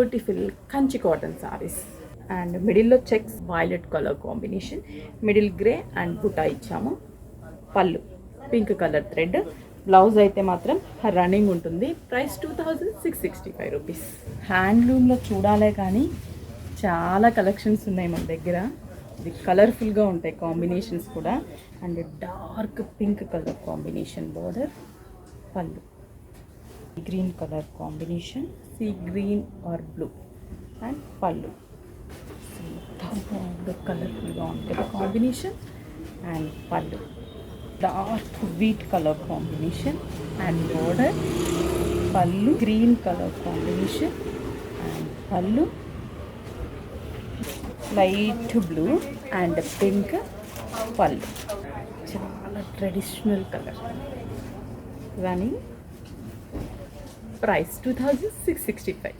Beautiful Kanchi cotton saris. And మిడిల్లో checks violet colour combination, middle grey and బుటా ఇచ్చాము. పళ్ళు పింక్ కలర్ థ్రెడ్. బ్లౌజ్ అయితే మాత్రం రన్నింగ్ ఉంటుంది. Price 2665 rupees. హ్యాండ్లూమ్లో చూడాలే కానీ చాలా కలెక్షన్స్ ఉన్నాయి మన దగ్గర. ఇది కలర్ఫుల్గా ఉంటాయి కాంబినేషన్స్ కూడా. And dark pink colour combination border. పళ్ళు green colour combination, sea green or blue and పళ్ళు. కలర్ఫుల్గా ఉంటుంది కాంబినేషన్. అండ్ పళ్ళు dark wheat colour combination and border. పళ్ళు గ్రీన్ కలర్ కాంబినేషన్ అండ్ పళ్ళు లైట్ బ్లూ అండ్ పింక్. పళ్ళు చాలా ట్రెడిషనల్ కలర్. రన్నింగ్. ప్రైస్ 2665.